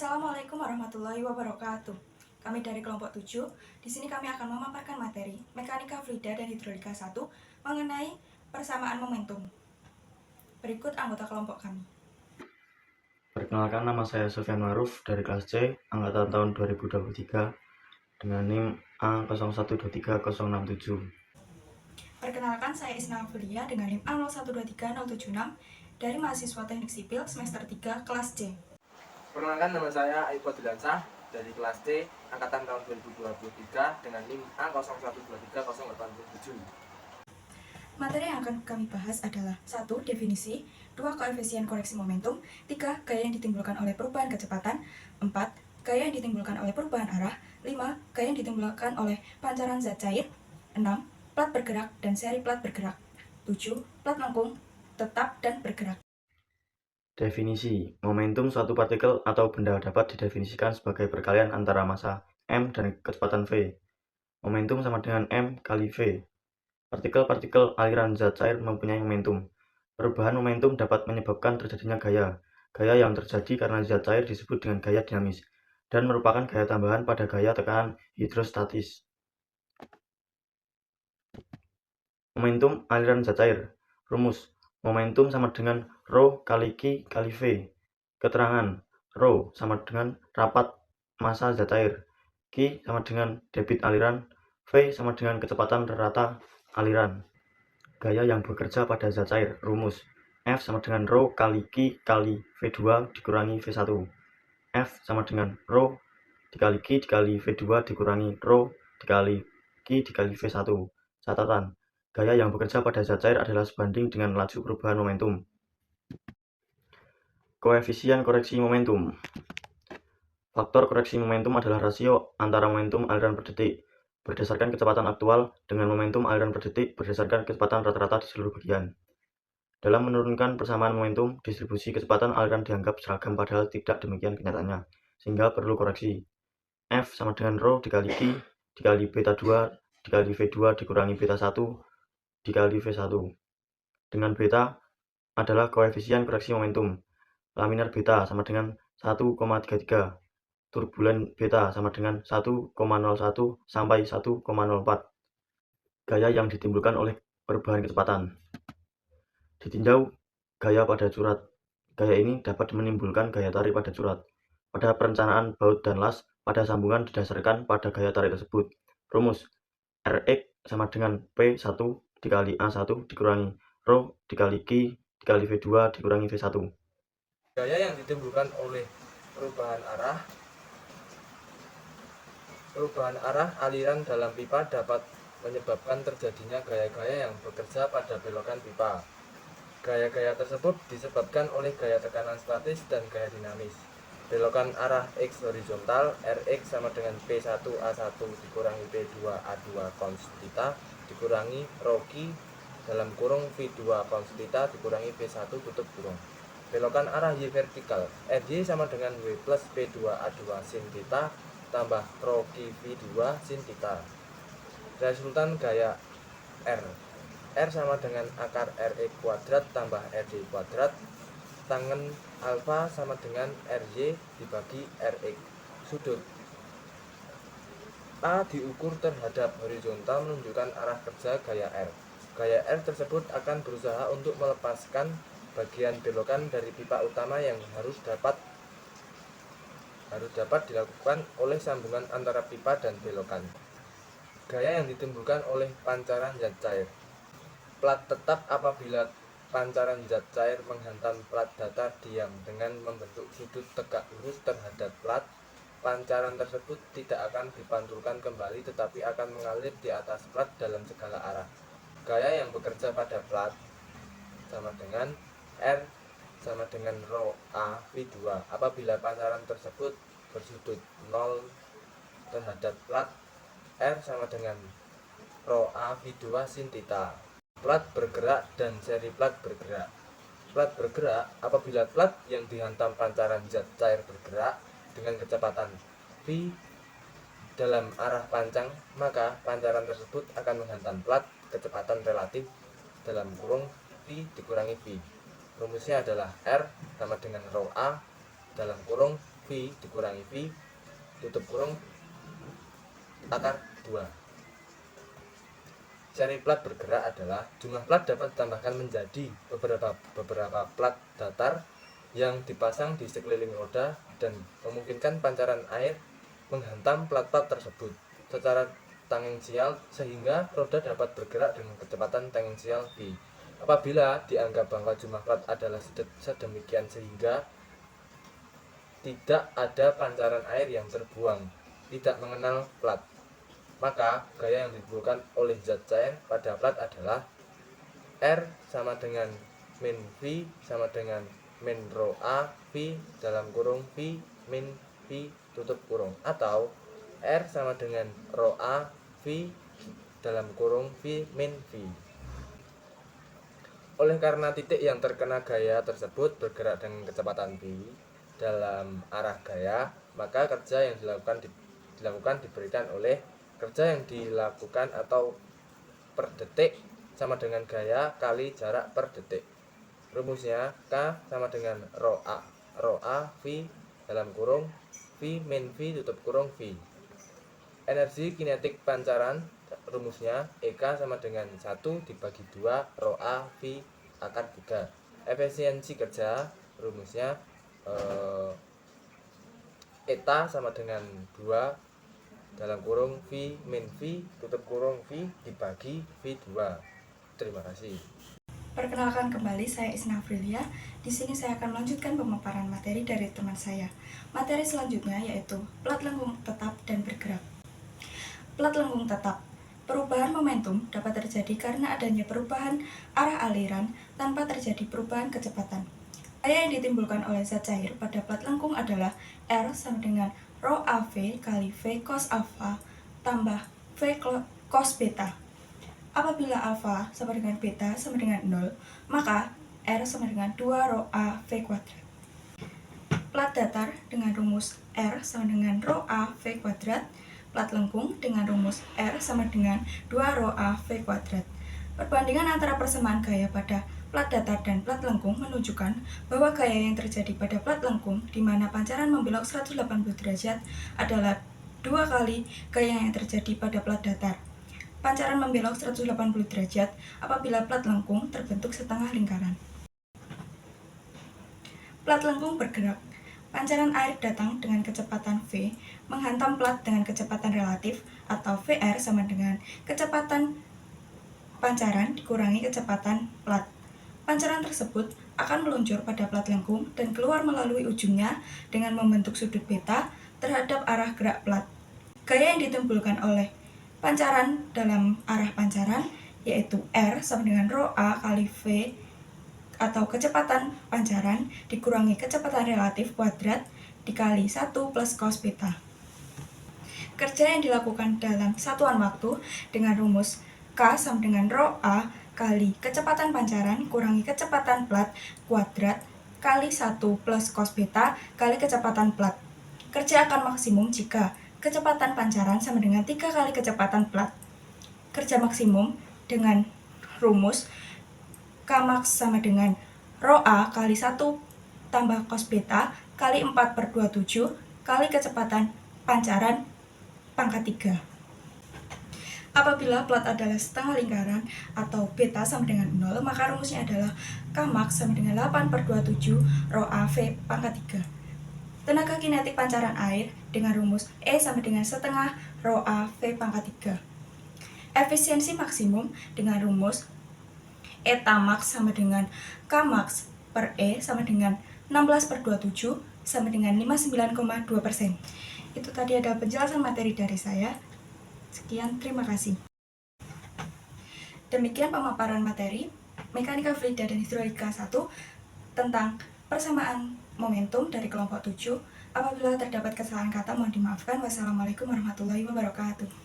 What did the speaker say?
Assalamualaikum warahmatullahi wabarakatuh. Kami dari kelompok 7. Di sini kami akan memaparkan materi Mekanika Fluida dan Hidrolika 1 mengenai persamaan momentum. Berikut anggota kelompok kami. Perkenalkan, nama saya Sofyan Maruf dari kelas C, angkatan tahun 2023 dengan NIM A0123067. Perkenalkan, saya Isna Afulia dengan NIM A0123076 dari mahasiswa Teknik Sipil semester 3 kelas C. Perkenalkan, nama saya Aiko Dilansah dari kelas C, angkatan tahun 2023 dengan NIM A0123087. Materi yang akan kami bahas adalah 1. Definisi, 2. Koefisien koreksi momentum, 3. Gaya yang ditimbulkan oleh perubahan kecepatan, 4. Gaya yang ditimbulkan oleh perubahan arah, 5. Gaya yang ditimbulkan oleh pancaran zat cair, 6. Plat bergerak dan seri plat bergerak, 7. Plat lengkung, tetap dan bergerak. Definisi, momentum suatu partikel atau benda dapat didefinisikan sebagai perkalian antara massa M dan kecepatan V. Momentum sama dengan M kali V. Partikel-partikel aliran zat cair mempunyai momentum. Perubahan momentum dapat menyebabkan terjadinya gaya. Gaya yang terjadi karena zat cair disebut dengan gaya dinamis dan merupakan gaya tambahan pada gaya tekanan hidrostatis. Momentum aliran zat cair. Rumus: momentum sama dengan Rho kali Q kali V. Keterangan: Rho sama dengan rapat massa zat cair, Q sama dengan debit aliran, V sama dengan kecepatan rata aliran. Gaya yang bekerja pada zat cair. Rumus: F sama dengan Rho kali Q kali V2 dikurangi V1. F sama dengan Rho dikali Q dikali V2 dikurangi Rho dikali Q dikali V1. Catatan: gaya yang bekerja pada zat cair adalah sebanding dengan laju perubahan momentum. Koefisien koreksi momentum. Faktor koreksi momentum adalah rasio antara momentum aliran per detik berdasarkan kecepatan aktual dengan momentum aliran per detik berdasarkan kecepatan rata-rata di seluruh bagian. Dalam menurunkan persamaan momentum, distribusi kecepatan aliran dianggap seragam padahal tidak demikian kenyataannya, sehingga perlu koreksi. F sama dengan Rho dikali Q dikali beta 2 dikali V2 dikurangi beta 1 dikali V1. Dengan beta adalah koefisien koreksi momentum. Laminar beta sama dengan 1,33. Turbulen beta sama dengan 1,01 sampai 1,04. Gaya yang ditimbulkan oleh perubahan kecepatan. Ditinjau gaya pada curat. Gaya ini dapat menimbulkan gaya tarik pada curat. Pada perencanaan baut dan las, pada sambungan didasarkan pada gaya tarik tersebut. Rumus: Rx sama dengan P1 dikali A1 dikurangi Rho dikali Q dikali V2 dikurangi V1. Gaya yang ditimbulkan oleh perubahan arah aliran dalam pipa dapat menyebabkan terjadinya gaya-gaya yang bekerja pada belokan pipa. Gaya-gaya tersebut disebabkan oleh gaya tekanan statis dan gaya dinamis. Belokan arah X horizontal, Rx sama dengan P1A1 dikurangi P2A2 cos theta dikurangi Rho Q dalam kurung V2 cos theta dikurangi P1 tutup kurung. Belokan arah Y vertikal, Ry sama dengan W plus P2A2 sin theta tambah Rho Q V2 sin theta. Resultan gaya R sama dengan akar Re kuadrat tambah Rd kuadrat. Tangen alfa sama dengan Ry dibagi Rx. Sudut A diukur terhadap horizontal menunjukkan arah kerja gaya R. Gaya R tersebut akan berusaha untuk melepaskan bagian belokan dari pipa utama yang harus dapat dilakukan oleh sambungan antara pipa dan belokan. Gaya yang ditimbulkan oleh pancaran zat cair. Plat tetap apabila pancaran zat cair menghantam plat datar diam dengan membentuk sudut tegak lurus terhadap plat. Pancaran tersebut tidak akan dipantulkan kembali tetapi akan mengalir di atas plat dalam segala arah. Gaya yang bekerja pada plat sama dengan R sama dengan Rho A V2 apabila pancaran tersebut bersudut 0 terhadap plat. R sama dengan Rho A V2 sin theta. Plat bergerak dan seri plat bergerak. Plat bergerak apabila plat yang dihantam pancaran zat cair bergerak dengan kecepatan V dalam arah pancang, maka pancaran tersebut akan menghantam plat kecepatan relatif dalam kurung V dikurangi V. Rumusnya adalah R sama dengan Rho A dalam kurung V dikurangi V tutup kurung akar 2. Seri plat bergerak adalah jumlah plat dapat ditambahkan menjadi beberapa plat datar yang dipasang di sekeliling roda dan memungkinkan pancaran air menghantam plat-plat tersebut secara tangensial sehingga roda dapat bergerak dengan kecepatan tangensial V. Apabila dianggap bahwa jumlah plat adalah sedemikian sehingga tidak ada pancaran air yang terbuang, tidak mengenal plat, maka gaya yang ditimbulkan oleh zat cair pada plat adalah R sama dengan min V sama dengan min rho A V dalam kurung V min V tutup kurung, atau R sama dengan rho A V dalam kurung V min V. Oleh karena titik yang terkena gaya tersebut bergerak dengan kecepatan V dalam arah gaya, maka kerja yang dilakukan diberikan oleh kerja yang dilakukan atau per detik sama dengan gaya kali jarak per detik. Rumusnya K sama dengan rho A V dalam kurung V min V tutup kurung V. Energi kinetik pancaran rumusnya EK sama dengan 1 dibagi 2 rho A V akar 3. Efisiensi kerja rumusnya eta sama dengan 2 dalam kurung V min V tutup kurung V dibagi V2. Terima kasih. Perkenalkan kembali, saya Isna Afrilia. Di sini saya akan melanjutkan pemaparan materi dari teman saya. Materi selanjutnya yaitu plat lengkung tetap dan bergerak. Plat lengkung tetap. Perubahan momentum dapat terjadi karena adanya perubahan arah aliran tanpa terjadi perubahan kecepatan. Gaya yang ditimbulkan oleh zat cair pada plat lengkung adalah R sama dengan rho AV kali V cos alpha tambah V cos beta. Apabila alpha sama dengan beta sama dengan 0, maka R sama dengan 2 rho A V kuadrat. Plat datar dengan rumus R sama dengan rho A V kuadrat. Plat lengkung dengan rumus R sama dengan 2 rho A V kuadrat. Perbandingan antara persamaan gaya pada plat datar dan plat lengkung menunjukkan bahwa gaya yang terjadi pada plat lengkung di mana pancaran membelok 180 derajat adalah 2 kali gaya yang terjadi pada plat datar. Pancaran membelok 180 derajat apabila plat lengkung terbentuk setengah lingkaran. Plat lengkung bergerak. Pancaran air datang dengan kecepatan V menghantam plat dengan kecepatan relatif atau VR sama dengan kecepatan pancaran dikurangi kecepatan plat. Pancaran tersebut akan meluncur pada plat lengkung dan keluar melalui ujungnya dengan membentuk sudut beta terhadap arah gerak plat. Gaya yang ditimbulkan oleh pancaran dalam arah pancaran yaitu R sama dengan rho A kali V atau kecepatan pancaran dikurangi kecepatan relatif kuadrat dikali 1 plus cos beta. Kerja yang dilakukan dalam satuan waktu dengan rumus K sama dengan rho A kali kecepatan pancaran kurangi kecepatan plat kuadrat kali 1 plus cos beta kali kecepatan plat. Kerja akan maksimum jika kecepatan pancaran sama dengan 3 kali kecepatan plat. Kerja maksimum dengan rumus K max sama dengan rho A kali 1 tambah cos beta kali 4/27 kali kecepatan pancaran pangkat 3. Apabila plat adalah setengah lingkaran atau beta sama dengan 0, maka rumusnya adalah K max sama dengan 8/27 rho A V pangkat 3. Tenaga kinetik pancaran air dengan rumus E sama dengan setengah rho A V pangkat 3. Efisiensi maksimum dengan rumus eta max sama dengan K max per E sama dengan 16/27 sama dengan 59,2%. Itu tadi adalah penjelasan materi dari saya. Sekian, terima kasih. Demikian pemaparan materi Mekanika Fluida dan Hidrolika 1 tentang persamaan momentum dari kelompok 7. Apabila terdapat kesalahan kata mohon dimaafkan. Wassalamualaikum warahmatullahi wabarakatuh.